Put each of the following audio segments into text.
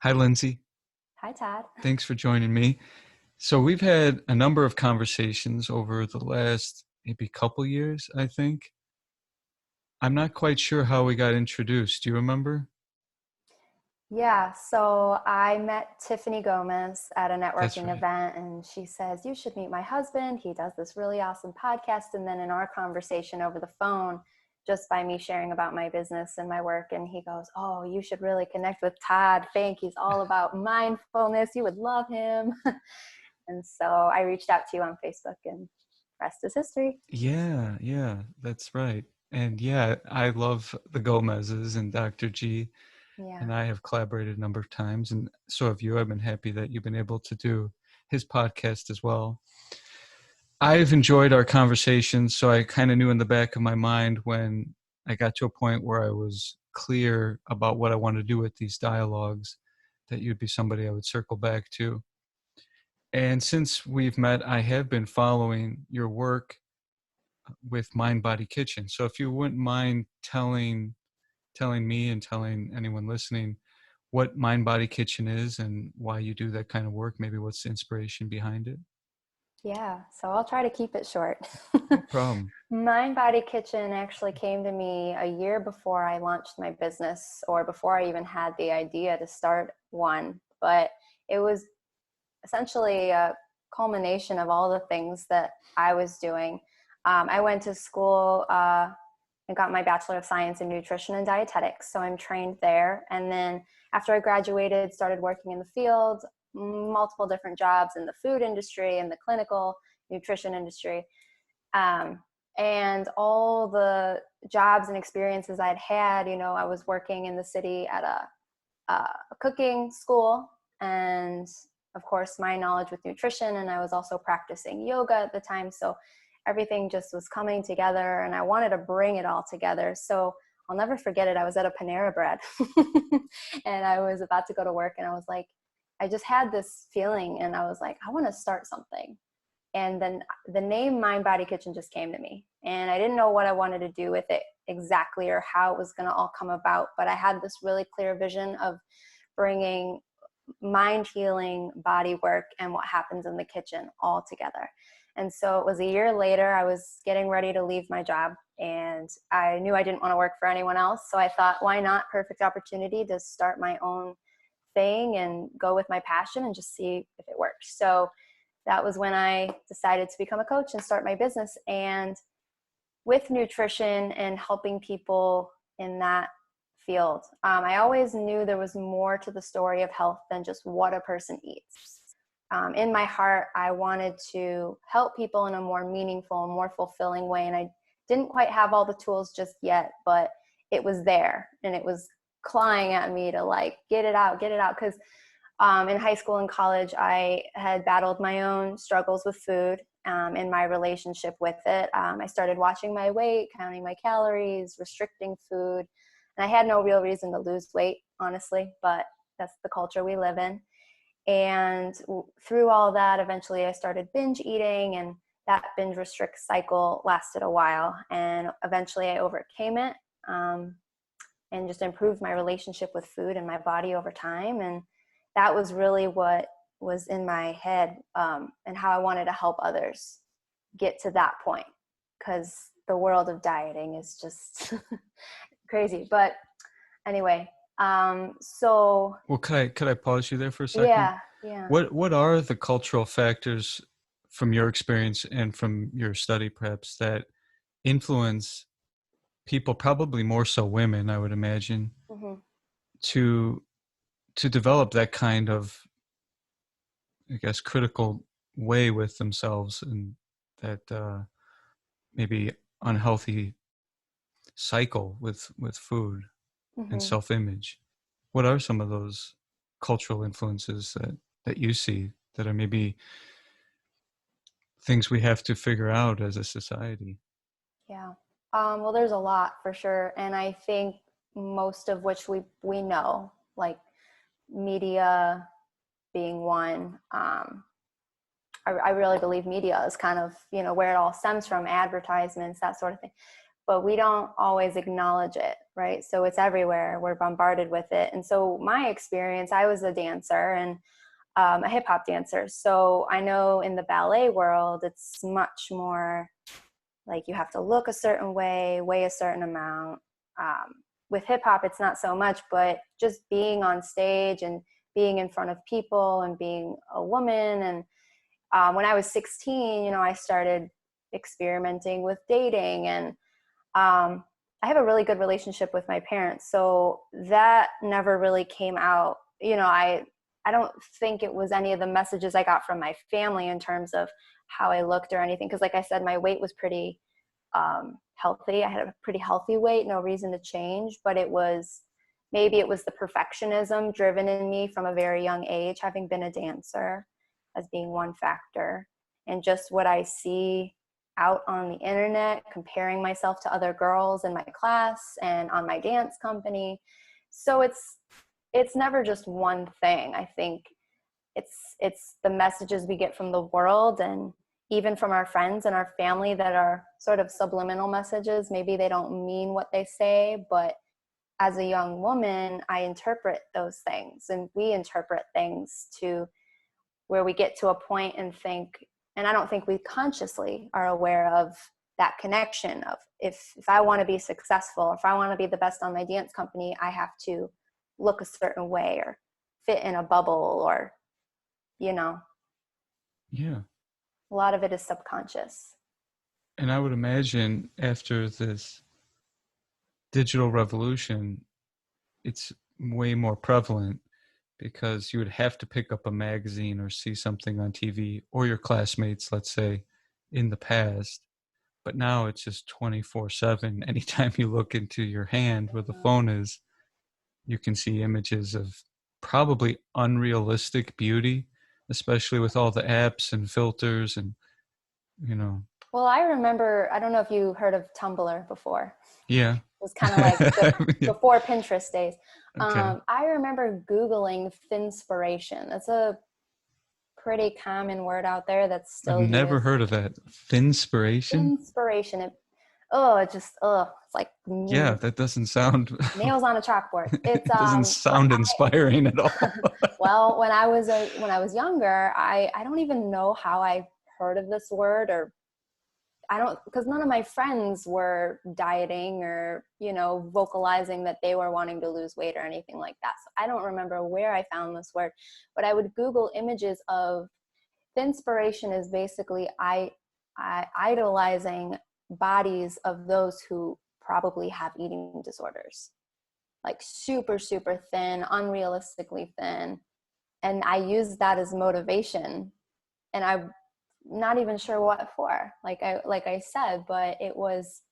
Hi, Lindsey. Hi, Todd. Thanks for joining me. So we've had a number of conversations over the last maybe couple years, I think. I'm not quite sure how we got introduced. Do you remember? Yeah, so I met Tiffany Gomez at a That's networking right. event, and she says, "You should meet my husband. He does this really awesome podcast." And then in our conversation over the phone, just by me sharing about my business and my work, and he goes, "Oh, you should really connect with Todd Fink. He's all about mindfulness. You would love him." And so I reached out to you on Facebook, and rest is history. Yeah, that's right. And yeah, I love the Gomez's and Dr. G, Yeah. and I have collaborated a number of times, and so have you. I've been happy that you've been able to do his podcast as well. I've enjoyed our conversations, so I kind of knew in the back of my mind when I got to a point where I was clear about what I wanted to do with these dialogues, that you'd be somebody I would circle back to. And since we've met, I have been following your work with MindBody Kitchen. So if you wouldn't mind telling me and telling anyone listening what MindBody Kitchen is and why you do that kind of work, maybe what's the inspiration behind it? Yeah, so I'll try to keep it short. No problem. MindBody Kitchen actually came to me a year before I launched my business, or before I even had the idea to start one. But it was essentially a culmination of all the things that I was doing. I went to school and got my Bachelor of Science in Nutrition and Dietetics, so I'm trained there. And then after I graduated, started working in the field, multiple different jobs in the food industry and the clinical nutrition industry. Um, and all the jobs and experiences I'd had, I was working in the city at a cooking school, and of course my knowledge with nutrition, and I was also practicing yoga at the time, so everything just was coming together and I wanted to bring it all together. So I'll never forget it. I was at a Panera Bread and I was about to go to work, and I was like, I just had this feeling, and I was like, I want to start something. And then the name MindBody Kitchen just came to me, and I didn't know what I wanted to do with it exactly or how it was going to all come about, but I had this really clear vision of bringing mind healing, body work, and what happens in the kitchen all together. And so it was a year later, I was getting ready to leave my job, and I knew I didn't want to work for anyone else. So I thought, why not? Perfect opportunity to start my own thing and go with my passion and just see if it works. So that was when I decided to become a coach and start my business. And with nutrition and helping people in that field, I always knew there was more to the story of health than just what a person eats. In my heart, I wanted to help people in a more meaningful and more fulfilling way. And I didn't quite have all the tools just yet, but it was there and it was clawing at me to like, get it out. Because in high school and college, I had battled my own struggles with food, in my relationship with it. I started watching my weight, counting my calories, restricting food. And I had no real reason to lose weight, honestly, but that's the culture we live in. And through all that, eventually I started binge eating, and that binge restrict cycle lasted a while. And eventually I overcame it, and just improved my relationship with food and my body over time. And that was really what was in my head, and how I wanted to help others get to that point, because the world of dieting is just crazy. But anyway, so Well, could I pause you there for a second? yeah. What are the cultural factors from your experience and from your study perhaps that influence people, probably more so women, I would imagine, Hmm. to develop that kind of, I guess, critical way with themselves, and that maybe unhealthy cycle with food and Hmm. self-image. What are some of those cultural influences that you see that are maybe things we have to figure out as a society? Yeah. Well, there's a lot for sure, and I think most of which we know, like media being one. I really believe media is kind of, where it all stems from, advertisements, that sort of thing. But we don't always acknowledge it, right? So it's everywhere. We're bombarded with it. And so my experience, I was a dancer and a hip hop dancer. So I know in the ballet world, it's much more like you have to look a certain way, weigh a certain amount. With hip hop, it's not so much, but just being on stage and being in front of people and being a woman. And when I was 16, I started experimenting with dating, and I have a really good relationship with my parents. So that never really came out. I don't think it was any of the messages I got from my family in terms of how I looked or anything. Cause like I said, my weight was pretty healthy. I had a pretty healthy weight, no reason to change, but maybe it was the perfectionism driven in me from a very young age, having been a dancer as being one factor, and just what I see out on the internet, comparing myself to other girls in my class and on my dance company. So it's never just one thing. I think it's the messages we get from the world and even from our friends and our family that are sort of subliminal messages. Maybe they don't mean what they say, but as a young woman, I interpret those things, and we interpret things to where we get to a point and think, and I don't think we consciously are aware of that connection of if I want to be successful, if I want to be the best on my dance company, I have to look a certain way or fit in a bubble, or, Yeah. a lot of it is subconscious. And I would imagine after this digital revolution, it's way more prevalent because you would have to pick up a magazine or see something on TV, or your classmates, let's say, in the past. But now it's just 24/7. Anytime you look into your hand where the phone is, you can see images of probably unrealistic beauty, especially with all the apps and filters and, you know. Well, I remember, I don't know if you heard of Tumblr before. Yeah. It was kind of like Yeah. before Pinterest days. Okay. I remember Googling Finspiration. That's a pretty common word out there that's I've still never used. heard of that. Finspiration? Inspiration. It's like Yeah, that doesn't sound nails on a chalkboard. It's it doesn't sound inspiring at all. well, when I was younger, I don't even know how I heard of this word, or I don't, because none of my friends were dieting or, vocalizing that they were wanting to lose weight or anything like that. So I don't remember where I found this word, but I would Google images of inspiration is basically I idolizing bodies of those who probably have eating disorders, like super, super thin, unrealistically thin. And I use that as motivation. And I'm not even sure what for, like I said, but it was,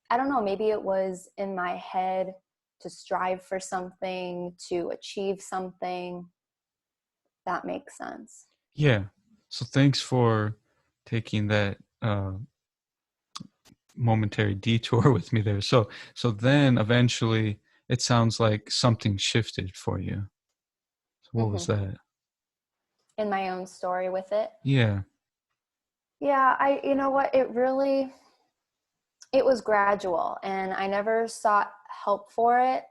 I don't know, maybe it was in my head to strive for something, to achieve something. That makes sense. Yeah. So thanks for taking that momentary detour with me there. So then eventually it sounds like something shifted for you. So what was Hmm. that? In my own story with it. Yeah. Yeah, you know what, it was gradual, and I never sought help for it.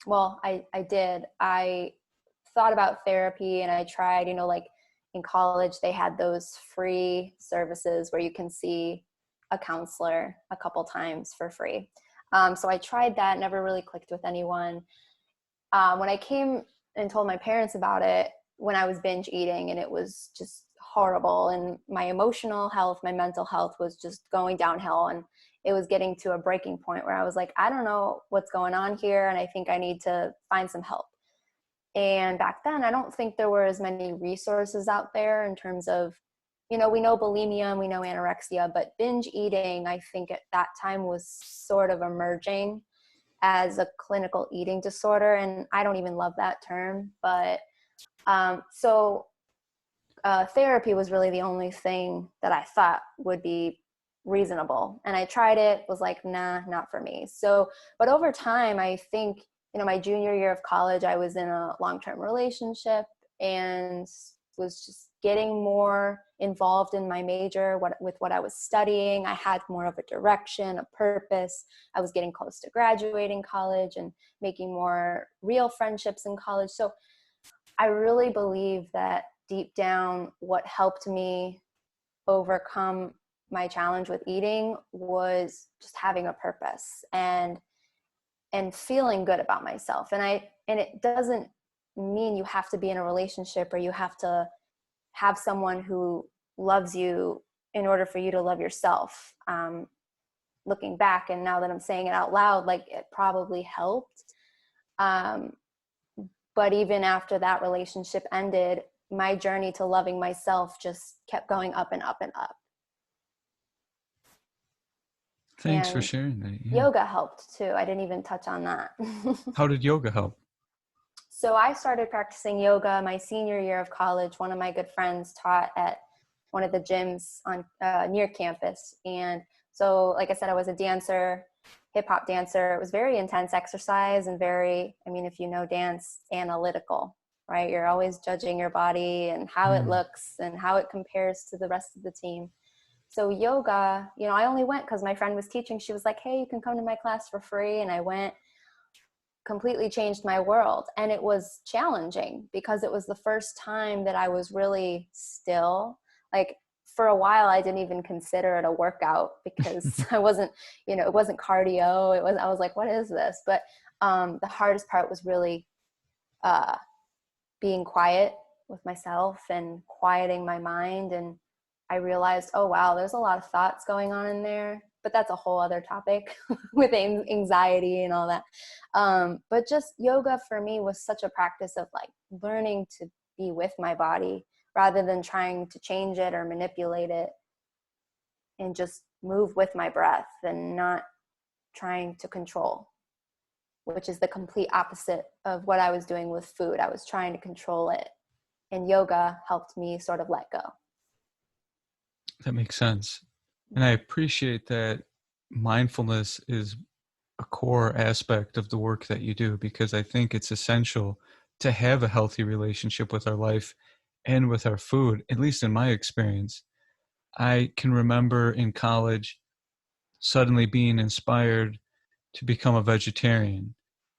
Well, I did. I thought about therapy, and I tried, like in college, they had those free services where you can see a counselor a couple times for free. So I tried that, never really clicked with anyone. When I came and told my parents about it, when I was binge eating, and it was just horrible, and my emotional health, my mental health was just going downhill, and it was getting to a breaking point where I was like, I don't know what's going on here, and I think I need to find some help. And back then, I don't think there were as many resources out there in terms of, we know bulimia and we know anorexia, but binge eating, I think at that time was sort of emerging as a clinical eating disorder. And I don't even love that term, but so therapy was really the only thing that I thought would be reasonable. And I tried it, was like, nah, not for me. So, but over time, I think, my junior year of college, I was in a long-term relationship and was just getting more involved in my major, with what I was studying. I had more of a direction, a purpose. I was getting close to graduating college and making more real friendships in college. So I really believe that deep down, what helped me overcome my challenge with eating was just having a purpose and feeling good about myself. And it doesn't mean you have to be in a relationship or you have to have someone who loves you in order for you to love yourself. Looking back, and now that I'm saying it out loud, like, it probably helped. But even after that relationship ended, my journey to loving myself just kept going up and up and up. Thanks for And sharing that. Yeah. yoga helped too. I didn't even touch on that. How did yoga help? So I started practicing yoga my senior year of college. One of my good friends taught at one of the gyms on near campus. And so, like I said, I was a dancer, hip hop dancer. It was very intense exercise and very, I mean, if you know dance, analytical, right? You're always judging your body and how it looks and how it compares to the rest of the team. So yoga, I only went because my friend was teaching. She was like, hey, you can come to my class for free. And I went. Completely changed my world. And it was challenging because it was the first time that I was really still. Like, for a while I didn't even consider it a workout because I wasn't, it wasn't cardio. I was like, what is this? But the hardest part was really being quiet with myself and quieting my mind. And I realized, oh wow, there's a lot of thoughts going on in there. But that's a whole other topic with anxiety and all that. But just yoga for me was such a practice of like learning to be with my body rather than trying to change it or manipulate it, and just move with my breath and not trying to control, which is the complete opposite of what I was doing with food. I was trying to control it, and yoga helped me sort of let go. That makes sense. And I appreciate that mindfulness is a core aspect of the work that you do, because I think it's essential to have a healthy relationship with our life and with our food, at least in my experience. I can remember in college suddenly being inspired to become a vegetarian.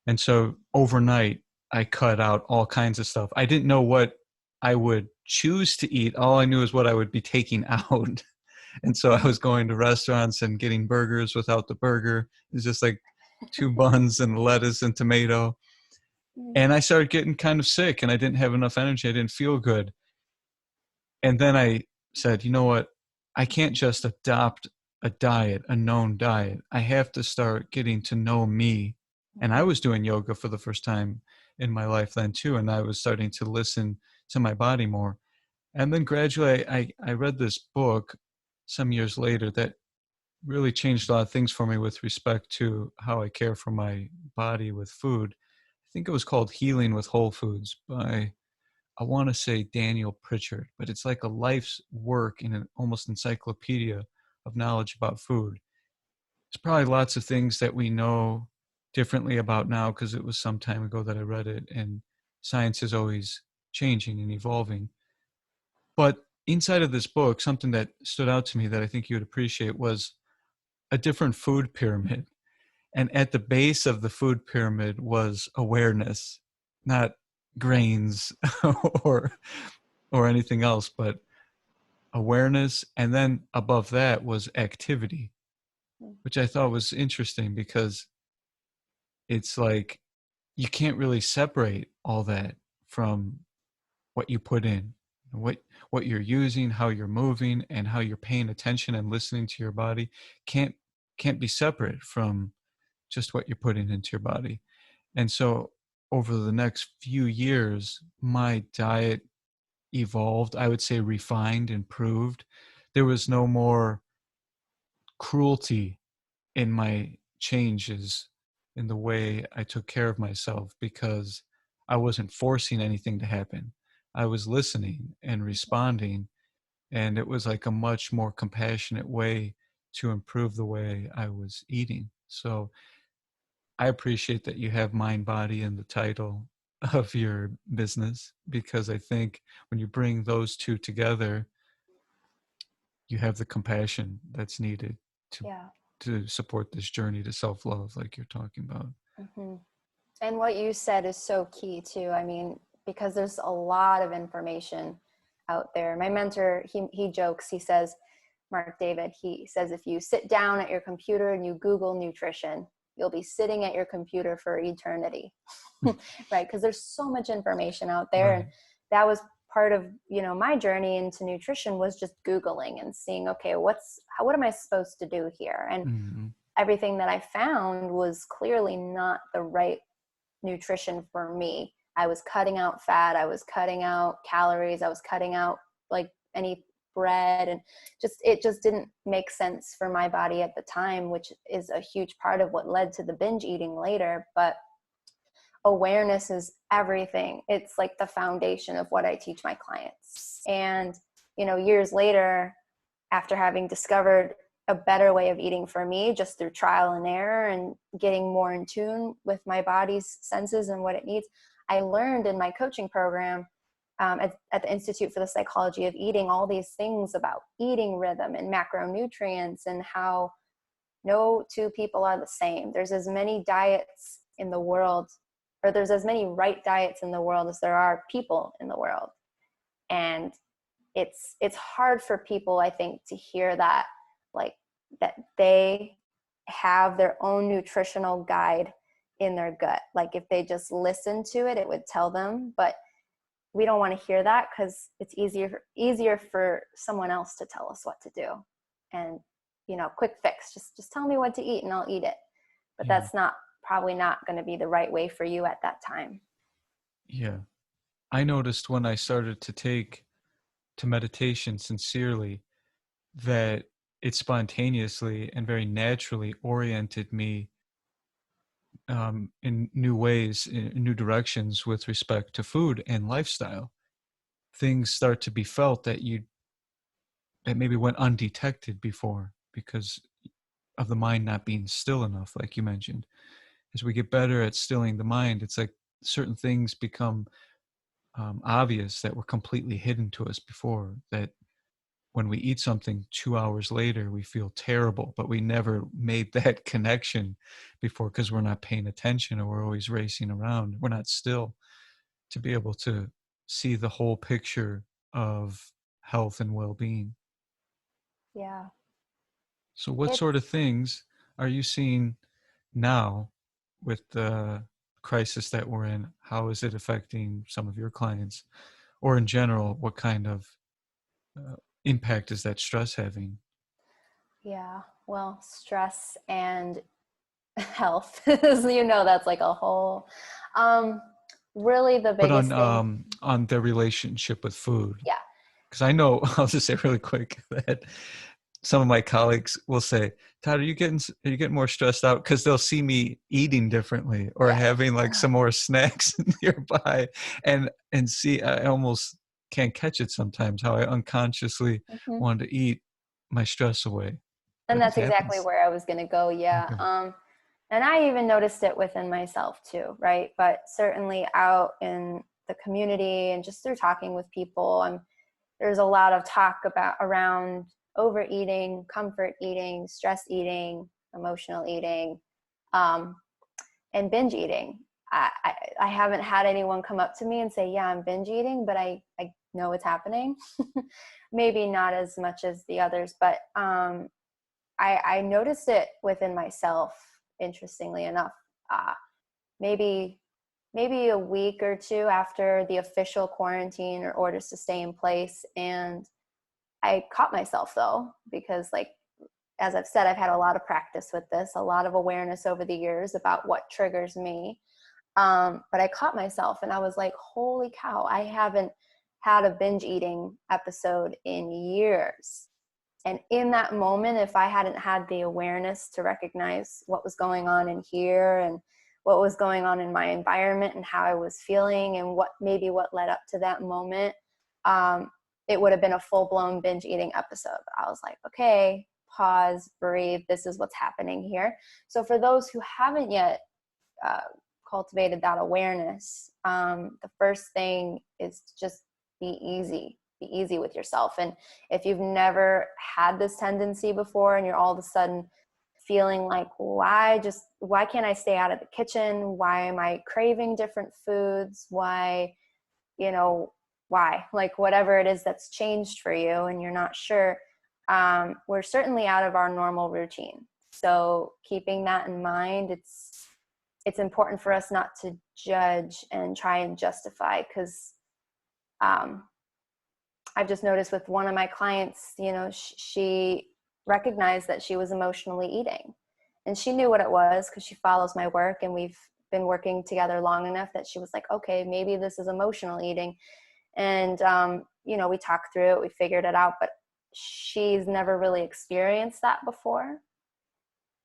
And so overnight, I cut out all kinds of stuff. I didn't know what I would choose to eat. All I knew is what I would be taking out. And so I was going to restaurants and getting burgers without the burger. It's just like 2 buns and lettuce and tomato. And I started getting kind of sick and I didn't have enough energy. I didn't feel good. And then I said, you know what? I can't just adopt a diet, a known diet. I have to start getting to know me. And I was doing yoga for the first time in my life then too. And I was starting to listen to my body more. And then gradually I read this book some years later that really changed a lot of things for me with respect to how I care for my body with food. I think it was called Healing with Whole Foods by, I want to say, Daniel Pritchard, but it's like a life's work in an almost encyclopedia of knowledge about food. There's probably lots of things that we know differently about now because it was some time ago that I read it, and science is always changing and evolving. But inside of this book, something that stood out to me that I think you would appreciate was a different food pyramid. And at the base of the food pyramid was awareness, not grains or anything else, but awareness. And then above that was activity, which I thought was interesting because it's like you can't really separate all that from what you put in, what you're using, how you're moving, and how you're paying attention and listening to your body can't be separate from just what you're putting into your body. And so over the next few years, my diet evolved, I would say refined, improved. There was no more cruelty in my changes in the way I took care of myself because I wasn't forcing anything to happen. I was listening and responding, and it was like a much more compassionate way to improve the way I was eating. So I appreciate that you have MindBody in the title of your business, because I think when you bring those two together, you have the compassion that's needed to Yeah. support this journey to self-love, like you're talking about. Hmm. And what you said is so key too. I mean, because there's a lot of information out there. My mentor, he jokes, he says, Mark David, he says, if you sit down at your computer and you Google nutrition, you'll be sitting at your computer for eternity. Right? Because there's so much information out there. Right. And that was part of, my journey into nutrition was just Googling and seeing, okay, what am I supposed to do here? And Mm-hmm. everything that I found was clearly not the right nutrition for me. I was cutting out fat, I was cutting out calories, I was cutting out like any bread, and it just didn't make sense for my body at the time, which is a huge part of what led to the binge eating later. But awareness is everything. It's like the foundation of what I teach my clients. And years later, after having discovered a better way of eating for me, just through trial and error and getting more in tune with my body's senses and what it needs, I learned in my coaching program at the Institute for the Psychology of Eating all these things about eating rhythm and macronutrients, and how no two people are the same. There's as many diets in the world, or there's as many right diets in the world as there are people in the world. And it's hard for people, I think, to hear that, like, that they have their own nutritional guide in their gut. Like, if they just listen to it, it would tell them. But we don't want to hear that, because it's easier for someone else to tell us what to do. And quick fix, just tell me what to eat and I'll eat it. But Yeah. that's probably not going to be the right way for you at that time. Yeah. I noticed when I started to take to meditation sincerely that it spontaneously and very naturally oriented me in new ways, in new directions with respect to food and lifestyle. Things start to be felt that maybe went undetected before because of the mind not being still enough, like you mentioned. As we get better at stilling the mind, it's like certain things become obvious that were completely hidden to us before. That when we eat something 2 hours later, we feel terrible, but we never made that connection before because we're not paying attention, or we're always racing around. We're not still to be able to see the whole picture of health and well-being. Yeah. So what It's sort of things are you seeing now with the crisis that we're in? How is it affecting some of your clients? Or in general, what kind of uh, impact is that stress having? Yeah, well, stress and health, that's like a whole, um, really the But biggest thing. on their relationship with food. Yeah. Because I know, I'll just say really quick that some of my colleagues will say, Todd, are you getting more stressed out? Because they'll see me eating differently or Yeah. having like some more snacks nearby, and see, I almost can't catch it sometimes how I unconsciously Hmm. want to eat my stress away, And but it that's exactly happens. where I was going to go. Yeah. Okay. And I even noticed it within myself too, right? But certainly out in the community and just through talking with people, there's a lot of talk around overeating, comfort eating, stress eating, emotional eating, um, and binge eating. I haven't had anyone come up to me and say, yeah, I'm binge eating, but I know it's happening. Maybe not as much as the others, but I noticed it within myself, interestingly enough. Uh, maybe maybe a week or two after the official quarantine or orders to stay in place. And I caught myself, though, because, like, as I've said, I've had a lot of practice with this, a lot of awareness over the years about what triggers me. But I caught myself and I was like, holy cow, I haven't had a binge eating episode in years. And in that moment, if I hadn't had the awareness to recognize what was going on in here and what was going on in my environment and how I was feeling and what led up to that moment, it would have been a full-blown binge eating episode. But I was like, okay, pause, breathe. This is what's happening here. So for those who haven't yet uh, cultivated that awareness, the first thing is to just be easy. be easy with yourself. And if you've never had this tendency before and you're all of a sudden feeling like, why can't I stay out of the kitchen? Why am I craving different foods? Why, like whatever it is that's changed for you and you're not sure, we're certainly out of our normal routine. So keeping that in mind, it's important for us not to judge and try and justify, because I've just noticed with one of my clients, she recognized that she was emotionally eating, and she knew what it was because she follows my work and we've been working together long enough that she was like, okay, maybe this is emotional eating. And, we talked through it, we figured it out, but she's never really experienced that before,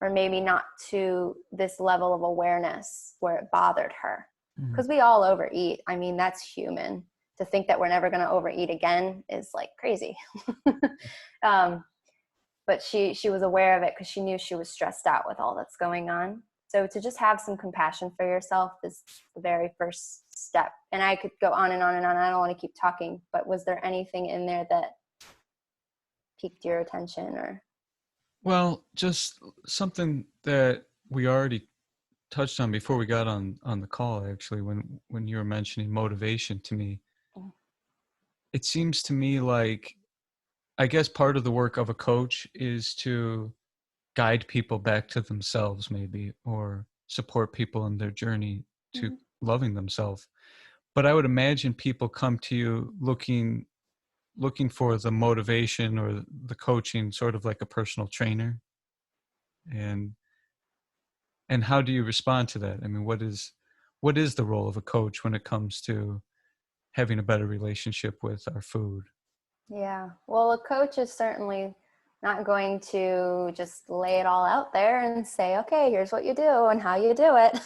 or maybe not to this level of awareness where it bothered her. Because we all overeat. I mean, that's human. To think that we're never going to overeat again is like crazy. But she was aware of it because she knew she was stressed out with all that's going on. So to just have some compassion for yourself is the very first step. And I could go on and on and on. I don't want to keep talking, but was there anything in there that piqued your attention? Or? Well, just something that we already touched on before we got on the call, actually, when you were mentioning motivation to me. It seems to me like, I guess part of the work of a coach is to guide people back to themselves, maybe, or support people in their journey to loving themselves. But I would imagine people come to you looking for the motivation or the coaching, sort of like a personal trainer. And how do you respond to that? I mean, what is the role of a coach when it comes to having a better relationship with our food? Yeah. Well, a coach is certainly not going to just lay it all out there and say, okay, here's what you do and how you do it.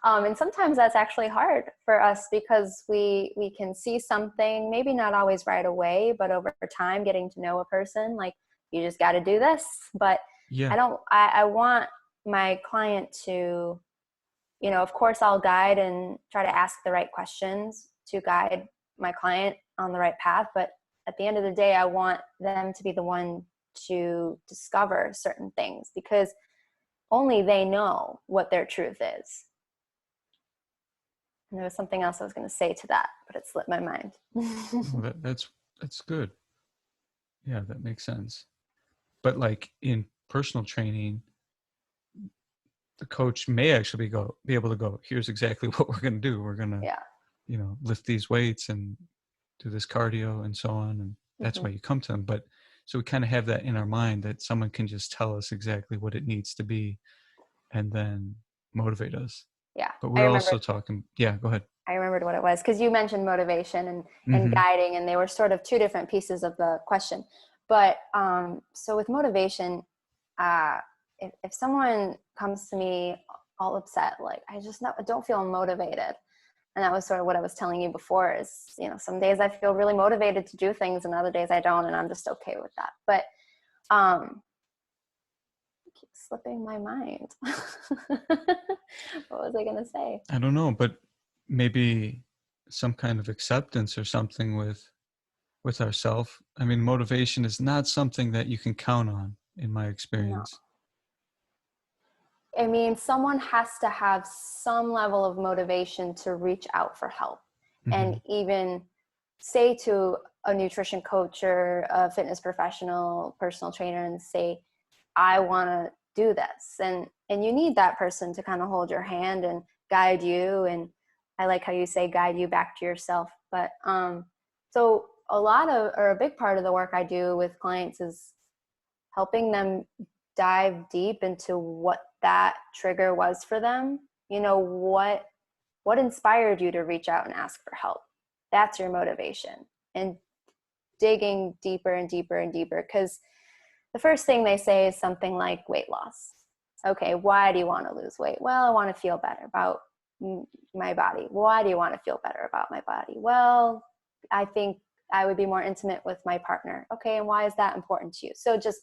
And sometimes that's actually hard for us because we can see something, maybe not always right away, but over time, getting to know a person, like, you just got to do this. But Yeah. I want my client to, of course I'll guide and try to ask the right questions to guide my client on the right path. But at the end of the day, I want them to be the one to discover certain things, because only they know what their truth is. And there was something else I was going to say to that, but it slipped my mind. Well, that's good. Yeah, that makes sense. But like in personal training, the coach may actually be able to go, here's exactly what we're going to do. We're going to, lift these weights and do this cardio and so on. And that's why you come to them. But so we kind of have that in our mind that someone can just tell us exactly what it needs to be and then motivate us. Yeah. But we're also talking, go ahead. I remembered what it was, because you mentioned motivation and guiding, and they were sort of two different pieces of the question. But so with motivation, if someone comes to me all upset, like, I don't feel motivated. And that was sort of what I was telling you before is, some days I feel really motivated to do things and other days I don't, and I'm just okay with that. But it keeps slipping my mind. What was I going to say? I don't know, but maybe some kind of acceptance or something with ourselves. I mean, motivation is not something that you can count on, in my experience. No. I mean, someone has to have some level of motivation to reach out for help, and even say to a nutrition coach or a fitness professional, personal trainer, and say, I want to do this. And you need that person to kind of hold your hand and guide you. And I like how you say guide you back to yourself. But so a big part of the work I do with clients is helping them dive deep into what that trigger was for them. What inspired you to reach out and ask for help? That's your motivation. And digging deeper and deeper and deeper, because the first thing they say is something like weight loss. Okay, why do you want to lose weight? Well, I want to feel better about my body. Why do you want to feel better about my body? Well, I think I would be more intimate with my partner. Okay, and why is that important to you? So just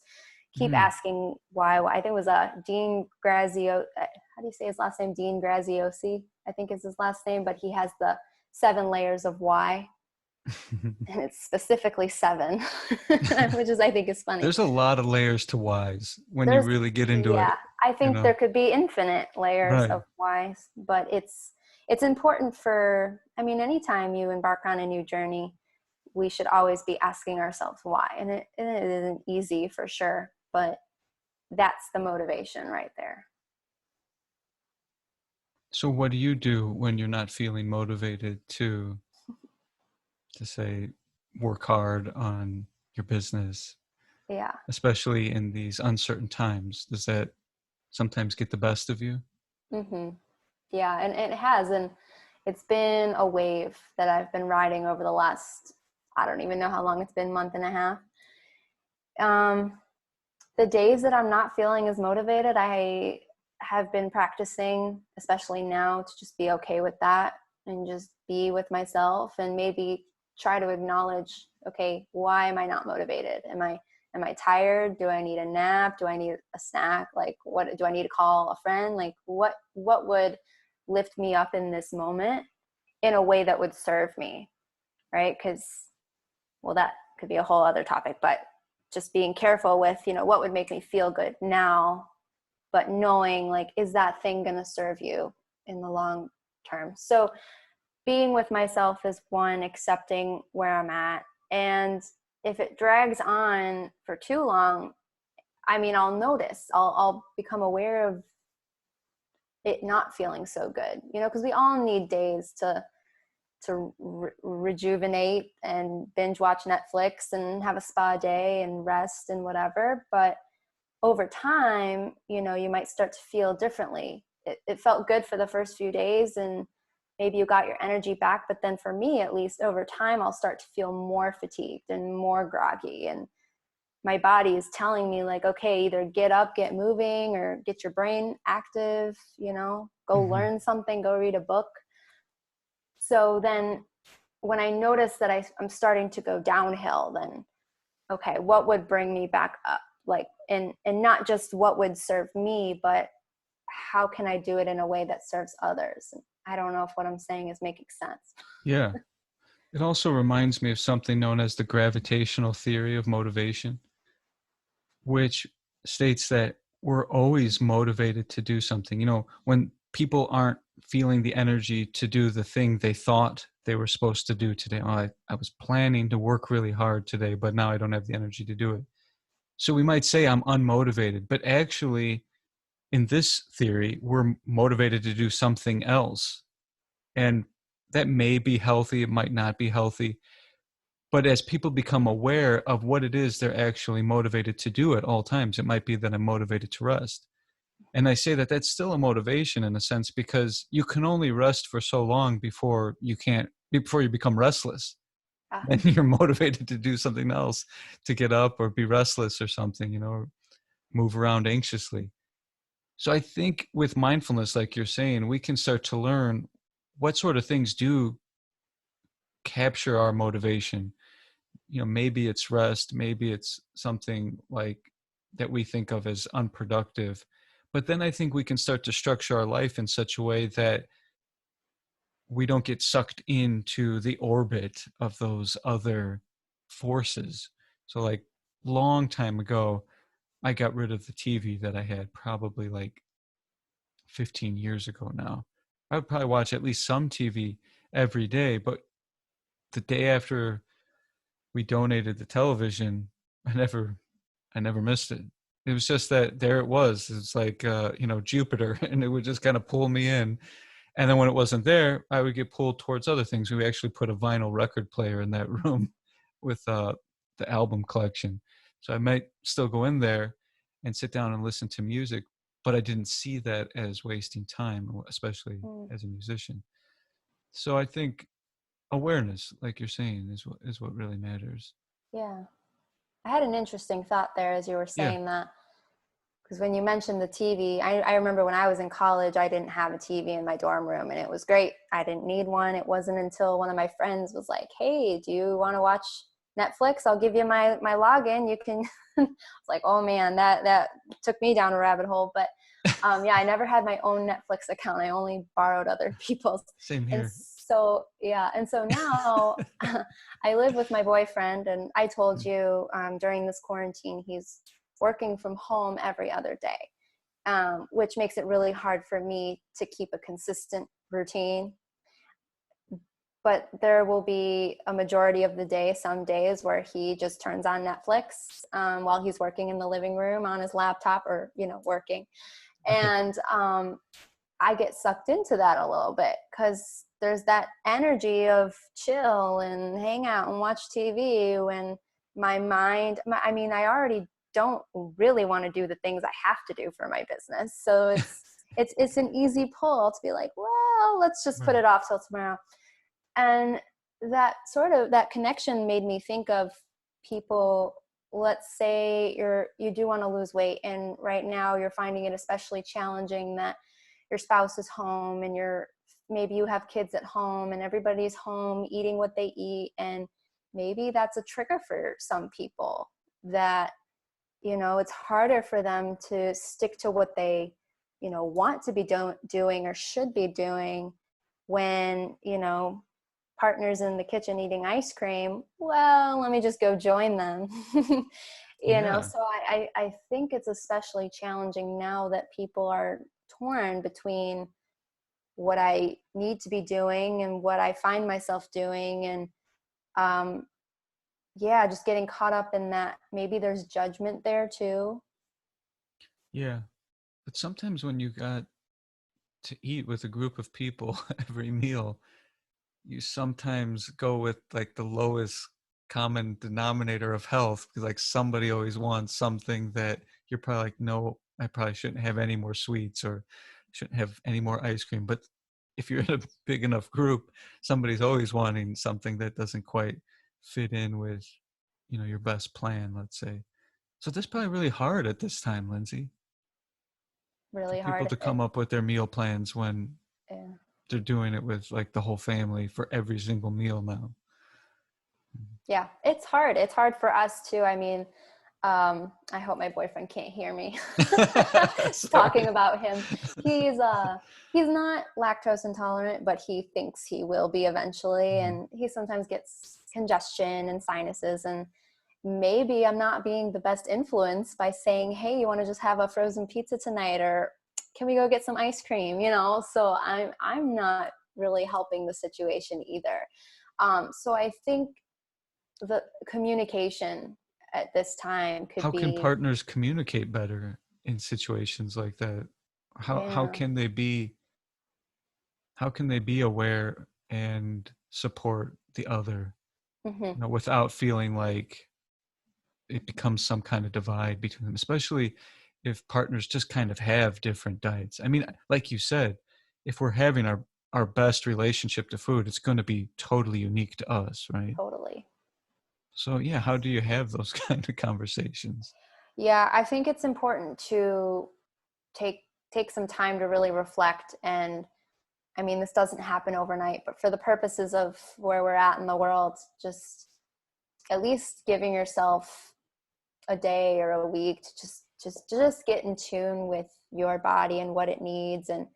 keep asking why. I think it was Dean Graziosi. How do you say his last name? Dean Graziosi, I think is his last name, but he has the 7 layers of why. and it's specifically 7, which is, I think, is funny. There's a lot of layers to whys when you There's, really get into yeah, it, I you think know? there could be infinite layers Right. of whys, but it's important for, I mean, anytime you embark on a new journey, we should always be asking ourselves why. And it isn't easy for sure, but that's the motivation right there. So what do you do when you're not feeling motivated to say work hard on your business, Yeah. especially in these uncertain times? Does that sometimes get the best of you? Hmm. Yeah. And it has. And it's been a wave that I've been riding over the last, I don't even know how long it's been, month and a half. The days that I'm not feeling as motivated, I have been practicing, especially now, to just be okay with that and just be with myself and maybe try to acknowledge, okay, why am I not motivated? Am I tired? Do I need a nap? Do I need a snack? Like, what do I need to call a friend? Like, what would lift me up in this moment in a way that would serve me, right? Because, well, that could be a whole other topic, but just being careful with, what would make me feel good now, but knowing, like, is that thing going to serve you in the long term? So being with myself is one, accepting where I'm at. And if it drags on for too long, I mean, I'll become aware of it not feeling so good, because we all need days to rejuvenate and binge watch Netflix and have a spa day and rest and whatever. But over time, you might start to feel differently. It felt good for the first few days and maybe you got your energy back. But then for me, at least, over time, I'll start to feel more fatigued and more groggy. And my body is telling me, like, okay, either get up, get moving, or get your brain active, go Mm-hmm. learn something, go read a book. So then when I notice that I'm starting to go downhill, then, okay, what would bring me back up? Like, and not just what would serve me, but how can I do it in a way that serves others? I don't know if what I'm saying is making sense. Yeah. It also reminds me of something known as the gravitational theory of motivation, which states that we're always motivated to do something. When people aren't feeling the energy to do the thing they thought they were supposed to do today, I was planning to work really hard today, but now I don't have the energy to do it. So we might say I'm unmotivated, but actually, in this theory, we're motivated to do something else. And that may be healthy, it might not be healthy. But as people become aware of what it is they're actually motivated to do at all times, it might be that I'm motivated to rest. And I say that that's still a motivation in a sense, because you can only rest for so long before you become restless. Ah, Then you're motivated to do something else, to get up or be restless or something, or move around anxiously. So I think with mindfulness, like you're saying, we can start to learn what sort of things do capture our motivation. Maybe it's rest, maybe it's something like that we think of as unproductive. But then I think we can start to structure our life in such a way that we don't get sucked into the orbit of those other forces. So like long time ago, I got rid of the TV that I had probably like 15 years ago now. I would probably watch at least some TV every day, but the day after we donated the television, I never missed it. It was just that there it was. It's like Jupiter, and it would just kind of pull me in. And then when it wasn't there, I would get pulled towards other things. We actually put a vinyl record player in that room with the album collection. So I might still go in there and sit down and listen to music, but I didn't see that as wasting time, especially mm, as a musician. So I think awareness, like you're saying, is what really matters. yeah. I had an interesting thought there as you were Yeah. saying that, because when you mentioned the TV, I remember when I was in college, I didn't have a TV in my dorm room and it was great. I didn't need one. It wasn't until one of my friends was like, hey, do you want to watch Netflix? I'll give you my login. You can, it's like, oh man, that took me down a rabbit hole. But yeah, I never had my own Netflix account. I only borrowed other people's. Same And here. So yeah, and so now I live with my boyfriend, and I told you during this quarantine he's working from home every other day, which makes it really hard for me to keep a consistent routine. But there will be a majority of the day, some days, where he just turns on Netflix while he's working in the living room on his laptop, or working, and I get sucked into that a little bit because there's that energy of chill and hang out and watch TV when my mind, I already don't really want to do the things I have to do for my business. So it's an easy pull to be like, well, let's just put it off till tomorrow. And that connection made me think of people. Let's say you do want to lose weight, and right now you're finding it especially challenging that your spouse is home, and maybe you have kids at home, and everybody's home eating what they eat, and maybe that's a trigger for some people that it's harder for them to stick to what they want to be doing or should be doing when partners in the kitchen eating ice cream. Well, let me just go join them. So I think it's especially challenging now that people are torn between what I need to be doing and what I find myself doing. And just getting caught up in that. Maybe there's judgment there too. Yeah. But sometimes when you got to eat with a group of people every meal, you sometimes go with like the lowest common denominator of health, because like somebody always wants something that you're probably like, no, I probably shouldn't have any more sweets or shouldn't have any more ice cream. But if you're in a big enough group, somebody's always wanting something that doesn't quite fit in with your best plan, let's say. So that's probably really hard at this time, Lindsey, for Really people hard. to come up with their meal plans when Yeah. they're doing it with like the whole family for every single meal now. Yeah, it's hard. It's hard for us too. I hope my boyfriend can't hear me talking about him. He's not lactose intolerant, but he thinks he will be eventually. And he sometimes gets congestion and sinuses, and maybe I'm not being the best influence by saying, hey, you want to just have a frozen pizza tonight, or can we go get some ice cream? So I'm not really helping the situation either. So I think the communication at this time could How can be. partners communicate better in situations like that? How how Yeah. can they be how can they be aware and support the other, Mm-hmm. without feeling like it becomes some kind of divide between them, especially if partners just kind of have different diets. I mean, like you said, if we're having our best relationship to food, it's going to be totally unique to us, right? Totally. So yeah, how do you have those kind of conversations? Yeah, I think it's important to take some time to really reflect. And this doesn't happen overnight, but for the purposes of where we're at in the world, just at least giving yourself a day or a week to just get in tune with your body and what it needs, and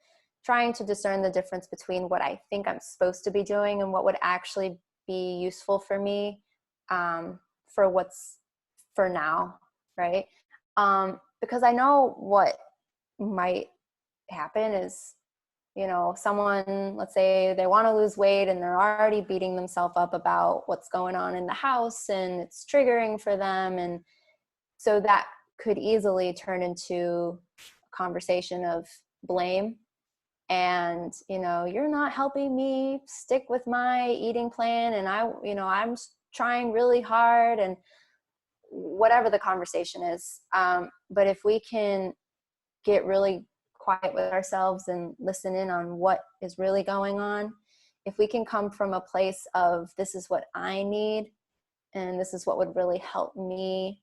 trying to discern the difference between what I think I'm supposed to be doing and what would actually be useful for me, for what's for now, right? Because I know what might happen is, someone, let's say they want to lose weight and they're already beating themselves up about what's going on in the house, and it's triggering for them. And so that could easily turn into a conversation of blame. And, you're not helping me stick with my eating plan. And I'm trying really hard, and whatever the conversation is. But if we can get really quiet with ourselves and listen in on what is really going on, if we can come from a place of, this is what I need and this is what would really help me,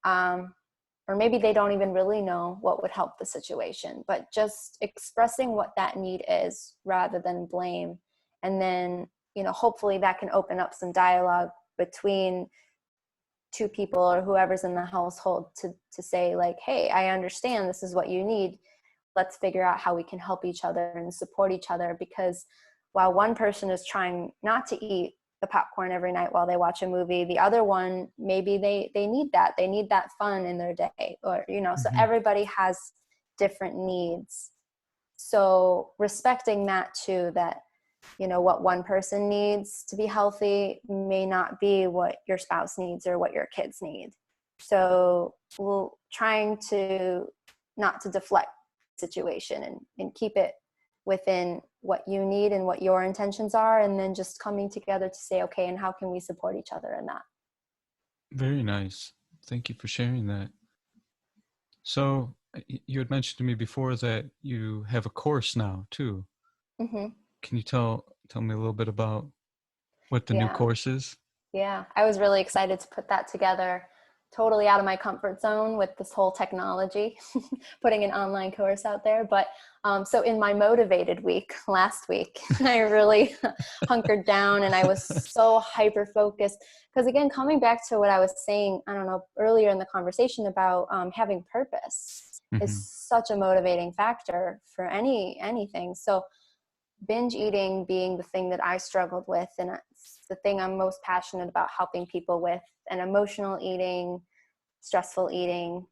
or maybe they don't even really know what would help the situation, but just expressing what that need is rather than blame. And then, hopefully that can open up some dialogue between two people or whoever's in the household to say like, hey, I understand this is what you need. Let's figure out how we can help each other and support each other. Because while one person is trying not to eat the popcorn every night while they watch a movie, the other one, maybe they need that fun in their day, or, so Mm-hmm. everybody has different needs. So respecting that too, that, what one person needs to be healthy may not be what your spouse needs or what your kids need. So trying to not to deflect the situation and keep it within what you need and what your intentions are, and then just coming together to say, okay, and how can we support each other in that? Very nice. Thank you for sharing that. So you had mentioned to me before that you have a course now too. Mm-hmm. Can you tell me a little bit about what the new Yeah. course is? Yeah, I was really excited to put that together, totally out of my comfort zone with this whole technology, putting an online course out there. But so in my motivated week last week, I really hunkered down and I was so hyper focused. Because again, coming back to what I was saying, I don't know, earlier in the conversation about having purpose is Mm-hmm. such a motivating factor for anything. So binge eating being the thing that I struggled with, and it's the thing I'm most passionate about helping people with, and emotional eating, stressful eating.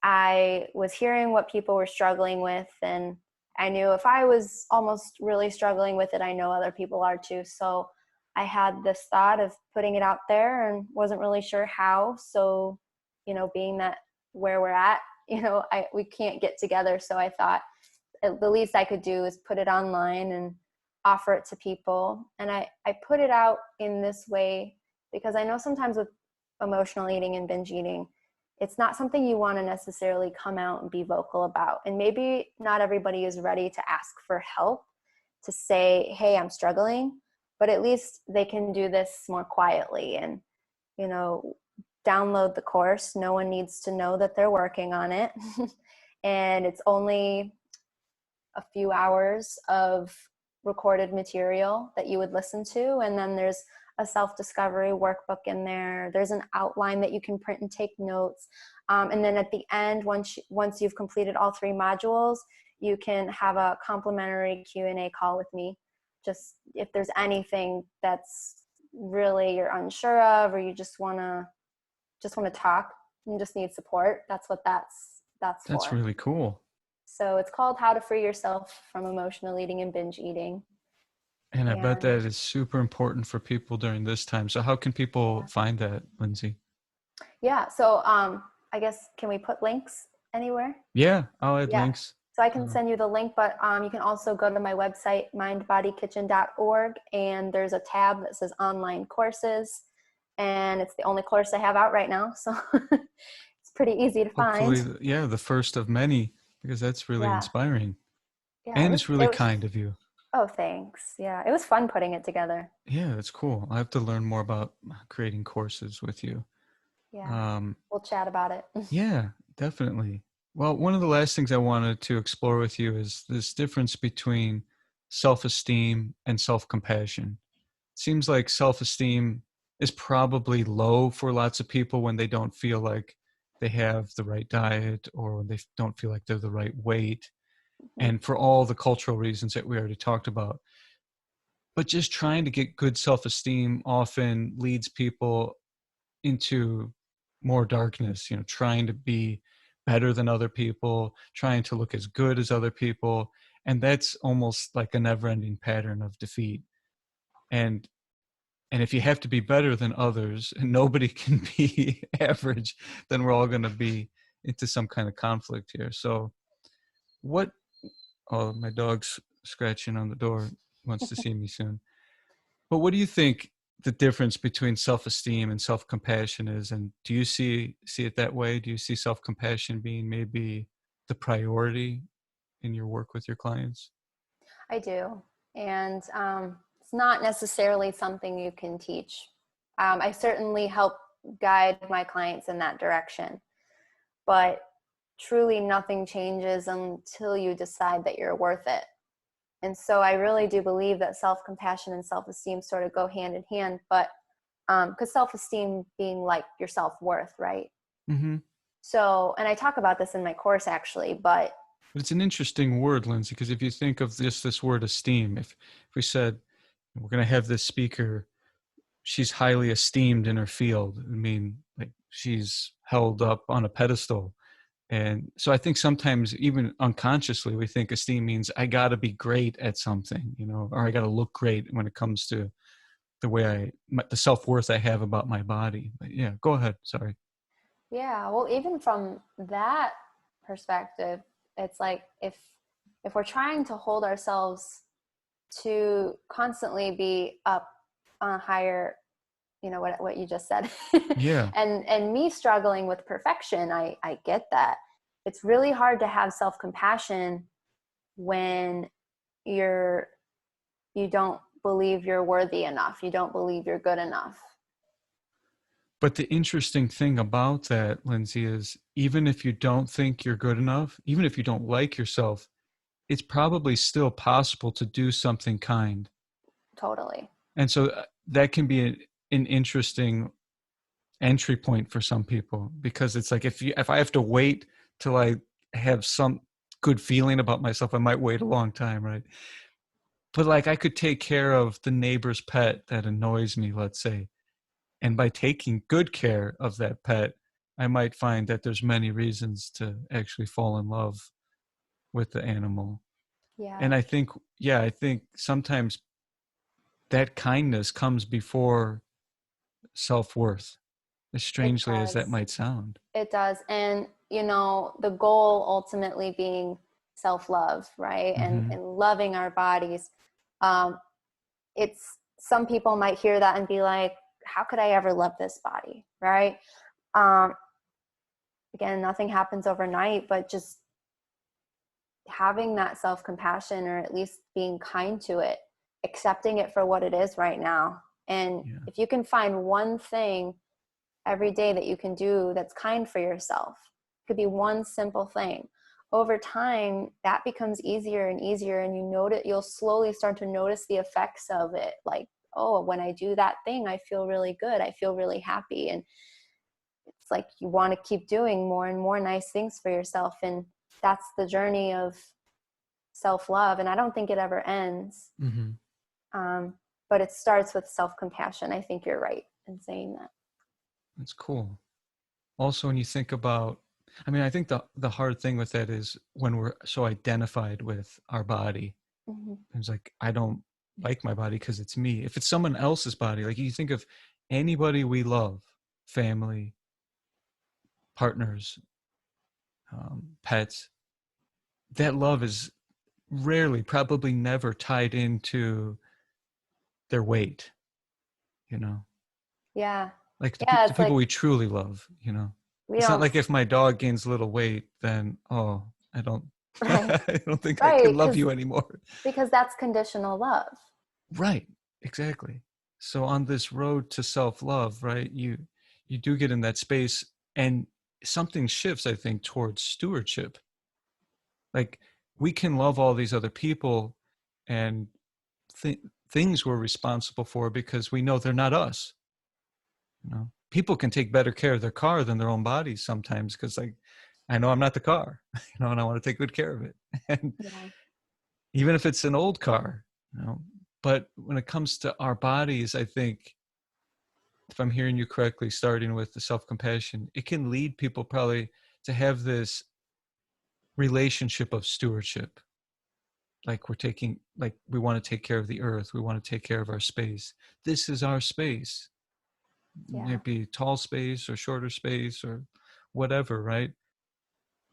I was hearing what people were struggling with, and I knew if I was almost really struggling with it, I know other people are too. So I had this thought of putting it out there and wasn't really sure how. So, being that where we're at, we can't get together. So I thought, the least I could do is put it online and offer it to people. And I put it out in this way because I know sometimes with emotional eating and binge eating, it's not something you want to necessarily come out and be vocal about. And maybe not everybody is ready to ask for help, to say, hey, I'm struggling, but at least they can do this more quietly and, download the course. No one needs to know that they're working on it. And it's only a few hours of recorded material that you would listen to. And then there's a self-discovery workbook in there. There's an outline that you can print and take notes. And then at the end, once you've completed all 3 modules, you can have a complimentary Q&A call with me. Just if there's anything that's really you're unsure of, or you just want to talk and just need support, that's what that's That's for. really cool. So it's called How to Free Yourself from Emotional Eating and Binge Eating. And I bet And that is super important for people during this time. So how can people find that, Lindsey? yeah, so I guess, can we put links anywhere? Yeah, I'll add Yeah. links. So I can send you the link, but you can also go to my website, mindbodykitchen.org, and there's a tab that says online courses. And it's the only course I have out right now. So it's pretty easy to find. Hopefully, yeah, the first of many, because that's really Yeah. inspiring. Yeah, And it's really kind of you. oh, thanks. Yeah, it was fun putting it together. Yeah, that's cool. I have to learn more about creating courses with you. Yeah, Um, we'll chat about it. yeah, definitely. Well, one of the last things I wanted to explore with you is this difference between self-esteem and self-compassion. It seems like self-esteem is probably low for lots of people when they don't feel like they have the right diet, or when they don't feel like they're the right weight, and for all the cultural reasons that we already talked about. But just trying to get good self-esteem often leads people into more darkness, trying to be better than other people, trying to look as good as other people. And that's almost like a never-ending pattern of defeat. And if you have to be better than others and nobody can be average, then we're all going to be into some kind of conflict here. So what, oh, my dog's scratching on the door, wants to see me soon. But what do you think the difference between self-esteem and self-compassion is? And do you see it that way? Do you see self-compassion being maybe the priority in your work with your clients? I do. And it's not necessarily something you can teach. I certainly help guide my clients in that direction, but truly nothing changes until you decide that you're worth it. And so I really do believe that self-compassion and self-esteem sort of go hand in hand, but because self-esteem being like your self-worth, right? Mm-hmm. So, and I talk about this in my course actually, but But it's an interesting word, Lindsey, because if you think of this word esteem, if we said we're going to have this speaker, she's highly esteemed in her field. I mean, like she's held up on a pedestal. And so I think sometimes even unconsciously we think esteem means I got to be great at something, or I got to look great when it comes to the way the self-worth I have about my body. But yeah, go ahead. Sorry. Yeah, well, even from that perspective, it's like if we're trying to hold ourselves to constantly be up on a higher, what you just said, Yeah. and me struggling with perfection, I get that. It's really hard to have self-compassion when you don't believe you're worthy enough. You don't believe you're good enough. But the interesting thing about that, Lindsey, is even if you don't think you're good enough, even if you don't like yourself, it's probably still possible to do something kind. Totally. And so that can be an interesting entry point for some people, because it's like if I have to wait till I have some good feeling about myself, I might wait a long time, right? But like I could take care of the neighbor's pet that annoys me, let's say, and by taking good care of that pet, I might find that there's many reasons to actually fall in love with the animal. Yeah. And I think sometimes that kindness comes before self-worth, as It strangely as that does. might sound. It does. And, the goal ultimately being self-love, right? Mm-hmm. And loving our bodies. Um, it's some people might hear that and be like, how could I ever love this body? Right. Um, Again, nothing happens overnight, but just having that self-compassion, or at least being kind to it, accepting it for what it is right now. And Yeah. if you can find one thing every day that you can do that's kind for yourself, it could be one simple thing. Over time, that becomes easier and easier, and you'll slowly start to notice the effects of it. Like, oh, when I do that thing, I feel really good. I feel really happy. And it's like you want to keep doing more and more nice things for yourself. And that's the journey of self-love. And I don't think it ever ends. Mm-hmm. But it starts with self-compassion. I think you're right in saying that. That's cool. Also, when you think about, I think the hard thing with that is when we're so identified with our body. Mm-hmm. It's like, I don't like my body because it's me. If it's someone else's body, like you think of anybody we love, family, partners, pets, that love is rarely, probably never tied into their weight, you know, Yeah. like Yeah. the It's people like we truly love, we it's not don't, like if my dog gains a little weight, then, oh, I don't, right. I don't think I can Right. love you anymore. Because that's conditional love. Right. Exactly. So on this road to self-love, right, you do get in that space, and something shifts, I think, towards stewardship. Like we can love all these other people and things we're responsible for because we know they're not us. People can take better care of their car than their own bodies sometimes, because like I know I'm not the car, and I want to take good care of it. And Yeah. even if it's an old car, but when it comes to our bodies, I think, if I'm hearing you correctly, starting with the self-compassion, it can lead people probably to have this relationship of stewardship. Like we want to take care of the earth. We want to take care of our space. This is our space. Yeah. Maybe tall space or shorter space or whatever, right?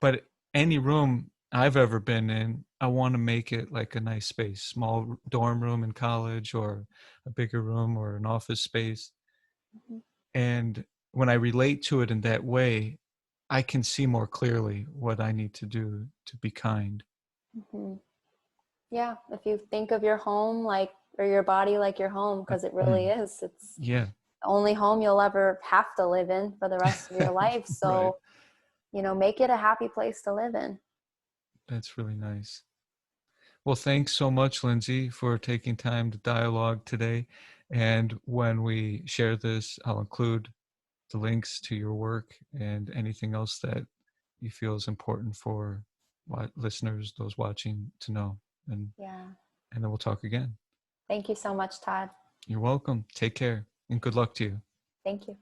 But any room I've ever been in, I want to make it like a nice space, small dorm room in college or a bigger room or an office space. Mm-hmm. And when I relate to it in that way, I can see more clearly what I need to do to be kind. Mm-hmm. Yeah. If you think of your home or your body like your home, because it really is, it's Yeah, the only home you'll ever have to live in for the rest of your life. right. So, make it a happy place to live in. That's really nice. Well, thanks so much, Lindsey, for taking time to dialogue today. And when we share this, I'll include the links to your work and anything else that you feel is important for listeners, those watching, to know. Yeah. And then we'll talk again. Thank you so much, Todd. You're welcome. Take care and good luck to you. Thank you.